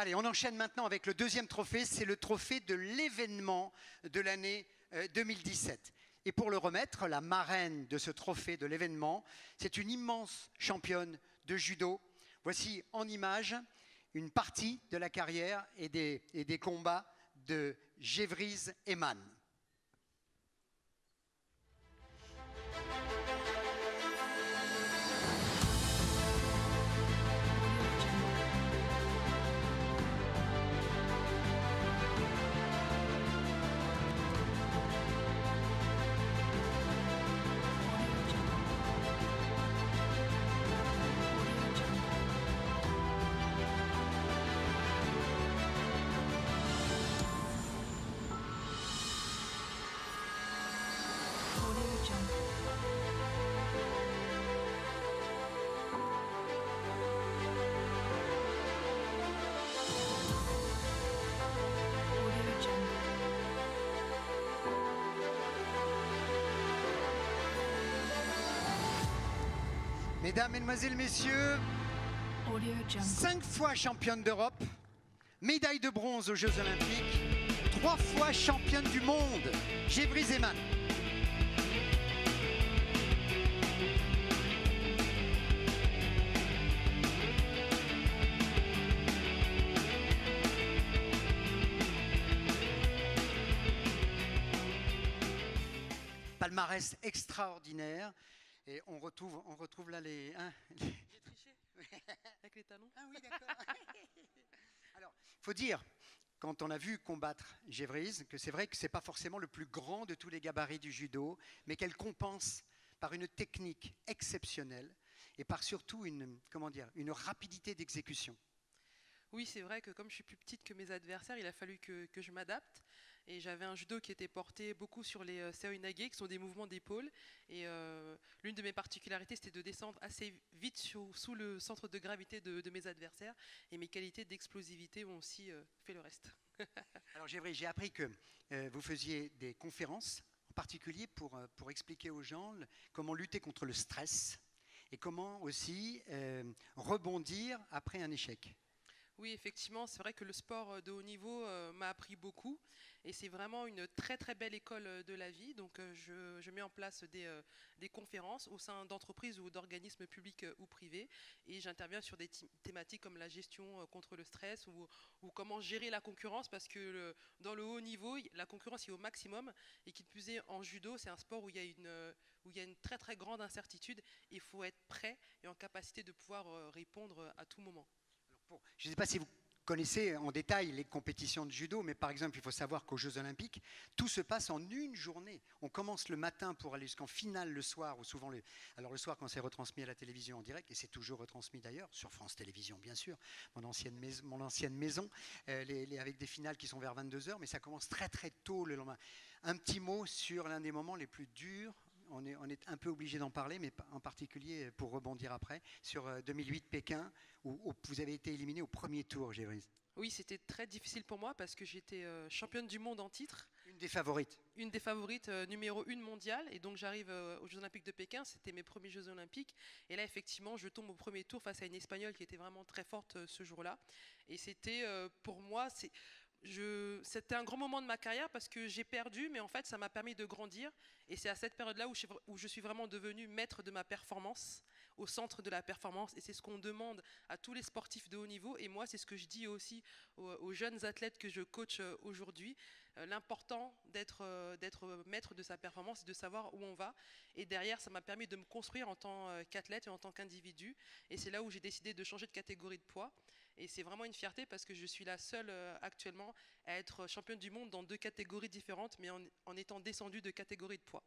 Allez, on enchaîne maintenant avec le deuxième trophée. C'est le trophée de l'événement de l'année 2017. Et pour le remettre, la marraine de ce trophée de l'événement, c'est une immense championne de judo. Voici en images une partie de la carrière et des combats de Gévrise Eman. Mesdames, Mesdemoiselles, Messieurs, 5 fois championne d'Europe, médaille de bronze aux Jeux Olympiques, 3 fois championne du monde, Gévrise Eman. Palmarès extraordinaire. Et on retrouve là les... Hein, J'ai triché avec les talons. Ah oui, d'accord. Alors, il faut dire, quand on a vu combattre Gévrise, que c'est vrai que ce n'est pas forcément le plus grand de tous les gabarits du judo, mais qu'elle compense par une technique exceptionnelle et par surtout une rapidité d'exécution. Oui, c'est vrai que comme je suis plus petite que mes adversaires, il a fallu que je m'adapte. Et j'avais un judo qui était porté beaucoup sur les seoinage, qui sont des mouvements d'épaule. Et l'une de mes particularités, c'était de descendre assez vite sous le centre de gravité de mes adversaires. Et mes qualités d'explosivité ont aussi fait le reste. Alors Gévrise, j'ai appris que vous faisiez des conférences, en particulier pour expliquer aux gens comment lutter contre le stress et comment aussi rebondir après un échec. Oui, effectivement, c'est vrai que le sport de haut niveau m'a appris beaucoup et c'est vraiment une très très belle école de la vie. Donc je mets en place des conférences au sein d'entreprises ou d'organismes publics ou privés et j'interviens sur des thématiques comme la gestion contre le stress ou comment gérer la concurrence parce que dans le haut niveau, la concurrence est au maximum et qui plus est en judo, c'est un sport où il y a une très très grande incertitude. Il faut être prêt et en capacité de pouvoir répondre à tout moment. Je ne sais pas si vous connaissez en détail les compétitions de judo, mais par exemple, il faut savoir qu'aux Jeux Olympiques, tout se passe en une journée. On commence le matin pour aller jusqu'en finale le soir, ou souvent alors le soir quand c'est retransmis à la télévision en direct, et c'est toujours retransmis d'ailleurs, sur France Télévisions bien sûr, mon ancienne maison avec des finales qui sont vers 22h, mais ça commence très très tôt le lendemain. Un petit mot sur l'un des moments les plus durs. On est un peu obligé d'en parler, mais en particulier pour rebondir après, sur 2008 Pékin, où vous avez été éliminé au premier tour, Gévrise. Oui, c'était très difficile pour moi parce que j'étais championne du monde en titre. Une des favorites. Une des favorites, numéro 1 mondiale. Et donc j'arrive aux Jeux Olympiques de Pékin, c'était mes premiers Jeux Olympiques. Et là, effectivement, je tombe au premier tour face à une Espagnole qui était vraiment très forte ce jour-là. Et c'était, pour moi, c'était un grand moment de ma carrière parce que j'ai perdu, mais en fait, ça m'a permis de grandir. Et c'est à cette période-là où je suis vraiment devenue maître de ma performance, au centre de la performance. Et c'est ce qu'on demande à tous les sportifs de haut niveau. Et moi, c'est ce que je dis aussi aux jeunes athlètes que je coach aujourd'hui. L'important d'être maître de sa performance et de savoir où on va. Et derrière, ça m'a permis de me construire en tant qu'athlète et en tant qu'individu. Et c'est là où j'ai décidé de changer de catégorie de poids. Et c'est vraiment une fierté parce que je suis la seule actuellement à être championne du monde dans 2 catégories différentes, mais en étant descendue de catégorie de poids.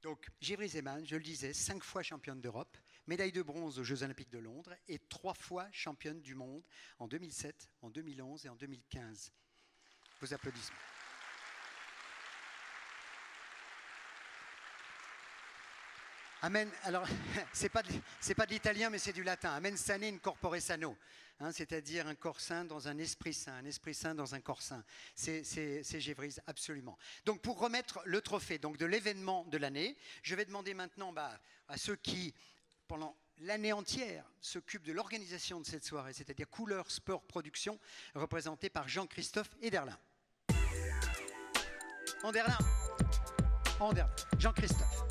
Donc, Gévrise Eman, je le disais, 5 fois championne d'Europe, médaille de bronze aux Jeux Olympiques de Londres et 3 fois championne du monde en 2007, en 2011 et en 2015. Vos applaudissements. Amen. Alors, c'est pas de l'italien, mais c'est du latin. Amen sane in corpore sano, c'est-à-dire un corps sain dans un esprit sain dans un corps sain. C'est Gévrise, absolument. Donc, pour remettre le trophée donc de l'événement de l'année, je vais demander maintenant à ceux qui, pendant l'année entière, s'occupe de l'organisation de cette soirée, c'est-à-dire Couleur Sport Production, représentée par Jean-Christophe Ederlin. Anderlin. Jean-Christophe.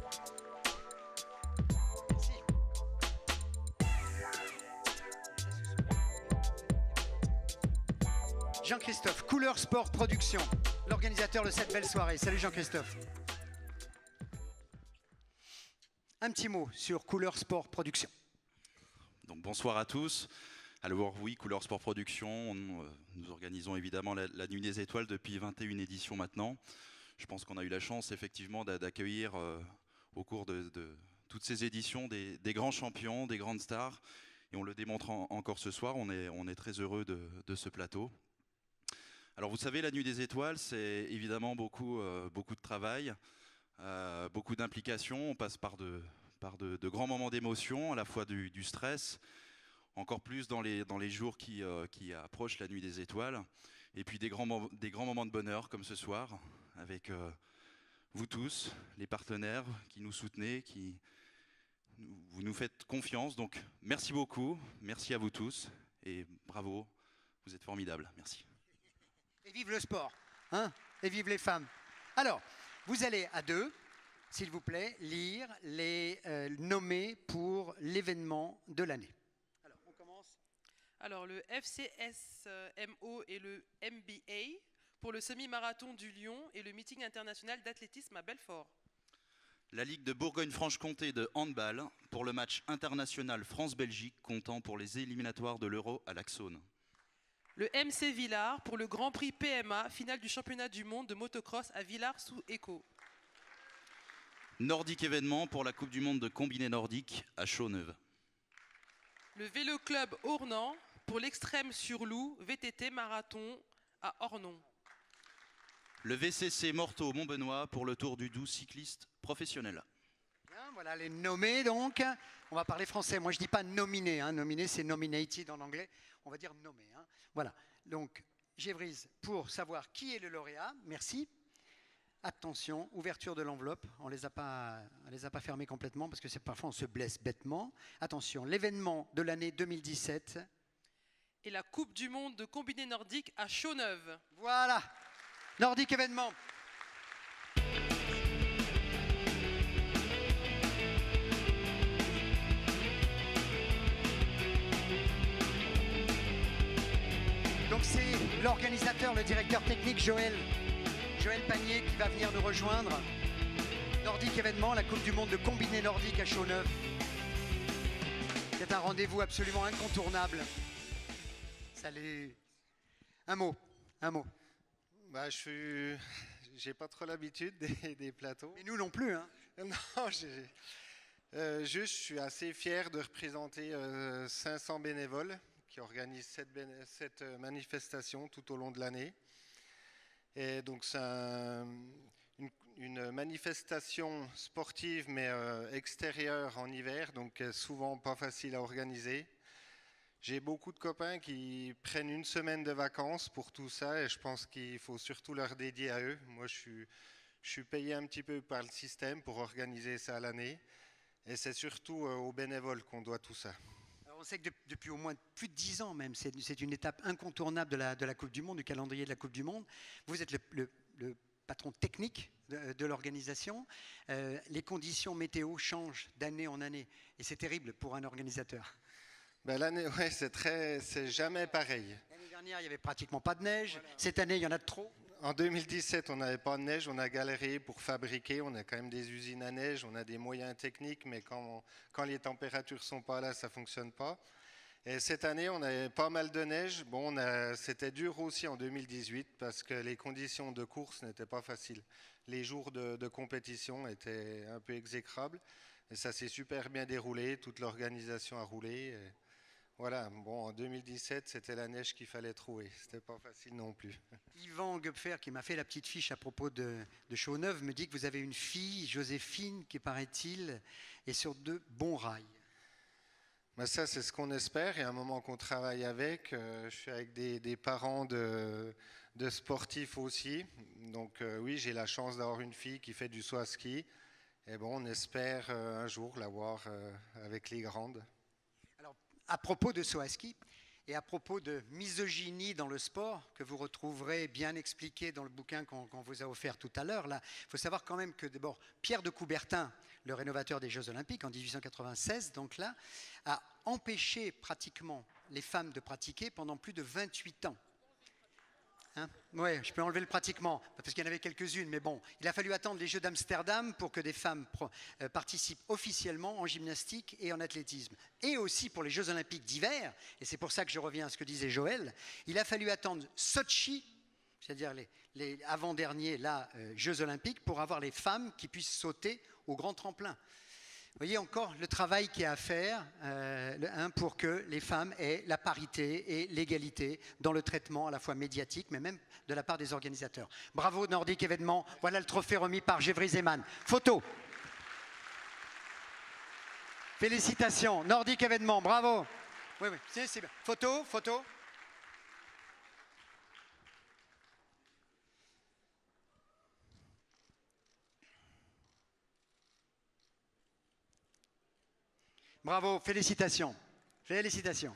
Merci. Jean-Christophe, Couleur Sport Production, l'organisateur de cette belle soirée. Salut Jean-Christophe. Un petit mot sur Couleur Sport Production. Donc, bonsoir à tous. Alors oui, Couleur Sport Production, nous organisons évidemment la Nuit des Étoiles depuis 21 éditions maintenant. Je pense qu'on a eu la chance effectivement d'accueillir au cours de toutes ces éditions des grands champions, des grandes stars. Et on le démontre encore ce soir, on est très heureux de ce plateau. Alors vous savez, la Nuit des Étoiles, c'est évidemment beaucoup de travail, beaucoup d'implications. On passe par de grands moments d'émotion, à la fois du stress, encore plus dans les jours qui approchent la Nuit des Étoiles, et puis des grands moments de bonheur comme ce soir, avec vous tous, les partenaires qui nous soutenez, vous nous faites confiance. Donc merci beaucoup, merci à vous tous, et bravo, vous êtes formidables, merci. Et vive le sport, hein, et vive les femmes. Alors, vous allez à deux, s'il vous plaît, lire les nommés pour l'événement de l'année. Alors, on commence. Alors, le FCSMO et le MBA pour le semi-marathon du Lyon et le meeting international d'athlétisme à Belfort. La Ligue de Bourgogne-Franche-Comté de handball pour le match international France-Belgique comptant pour les éliminatoires de l'Euro à l'Axone. Le MC Villars pour le Grand Prix PMA, finale du championnat du monde de motocross à Villars-sous-Écot. Nordique événement pour la Coupe du Monde de combiné nordique à Chaux-Neuve. Le Vélo Club Ornans pour l'Extrême sur Loup, VTT marathon à Ornon. Le VCC Morteau Montbenoît pour le Tour du Doubs cycliste professionnel. Bien, voilà les nommés donc. On va parler français. Moi je ne dis pas nominé. Hein. Nominé c'est nominated en anglais. On va dire nommé. Hein. Voilà. Donc Gévrise pour savoir qui est le lauréat. Merci. Attention, ouverture de l'enveloppe. On les a pas fermés complètement parce que parfois on se blesse bêtement. Attention, l'événement de l'année 2017. Et la Coupe du Monde de combiné nordique à Chaux-Neuve. Voilà. Nordique événement. Donc c'est l'organisateur, le directeur technique Joël Panier qui va venir nous rejoindre. Nordique événement, la Coupe du Monde de combiné nordique à Chaux-Neuve. C'est un rendez-vous absolument incontournable. Salut. Un mot. Bah, j'ai pas trop l'habitude des plateaux. Mais nous non plus. Hein. Non, je suis assez fier de représenter 500 bénévoles qui organisent cette manifestation tout au long de l'année. Et donc c'est une manifestation sportive mais extérieure en hiver, donc souvent pas facile à organiser. J'ai beaucoup de copains qui prennent une semaine de vacances pour tout ça et je pense qu'il faut surtout leur dédier à eux. Moi, je suis payé un petit peu par le système pour organiser ça à l'année et c'est surtout aux bénévoles qu'on doit tout ça. Alors on sait que depuis au moins plus de 10 ans même, c'est une étape incontournable de la Coupe du Monde, du calendrier de la Coupe du Monde. Vous êtes le patron technique de l'organisation. Les conditions météo changent d'année en année et c'est terrible pour un organisateur. Ben l'année, ouais, c'est jamais pareil. L'année dernière, il n'y avait pratiquement pas de neige. Voilà. Cette année, il y en a trop. En 2017, on n'avait pas de neige. On a galéré pour fabriquer. On a quand même des usines à neige. On a des moyens techniques, mais quand les températures sont pas là, ça fonctionne pas. Et cette année, on avait pas mal de neige. Bon, c'était dur aussi en 2018 parce que les conditions de course n'étaient pas faciles. Les jours de compétition étaient un peu exécrables. Et ça s'est super bien déroulé. Toute l'organisation a roulé. Et voilà, bon, en 2017, c'était la neige qu'il fallait trouver. C'était pas facile non plus. Yvan Gupfer, qui m'a fait la petite fiche à propos de Chaux-Neuve, me dit que vous avez une fille, Joséphine, qui paraît-il est sur de bons rails. Ben ça, c'est ce qu'on espère. Il y a un moment qu'on travaille avec. Je suis avec des parents de sportifs aussi. Donc oui, j'ai la chance d'avoir une fille qui fait du saut à ski. Et bon, on espère un jour la voir avec les grandes. à propos de saut à ski et à propos de misogynie dans le sport, que vous retrouverez bien expliqué dans le bouquin qu'on vous a offert tout à l'heure, là, il faut savoir quand même que d'abord, Pierre de Coubertin, le rénovateur des Jeux Olympiques en 1896, donc là, a empêché pratiquement les femmes de pratiquer pendant plus de 28 ans. Hein, oui, je peux enlever le pratiquement, parce qu'il y en avait quelques-unes, mais bon, il a fallu attendre les Jeux d'Amsterdam pour que des femmes participent officiellement en gymnastique et en athlétisme. Et aussi pour les Jeux Olympiques d'hiver, et c'est pour ça que je reviens à ce que disait Joël, il a fallu attendre Sochi, c'est-à-dire les avant-derniers Jeux Olympiques, pour avoir les femmes qui puissent sauter au grand tremplin. Vous voyez encore le travail qu'il y a à faire pour que les femmes aient la parité et l'égalité dans le traitement à la fois médiatique, mais même de la part des organisateurs. Bravo Nordic Événements, voilà le trophée remis par Gévry Zeman. Photo. Félicitations, Nordic Événements, bravo. Oui, c'est bien. Photo. Bravo, félicitations. Félicitations.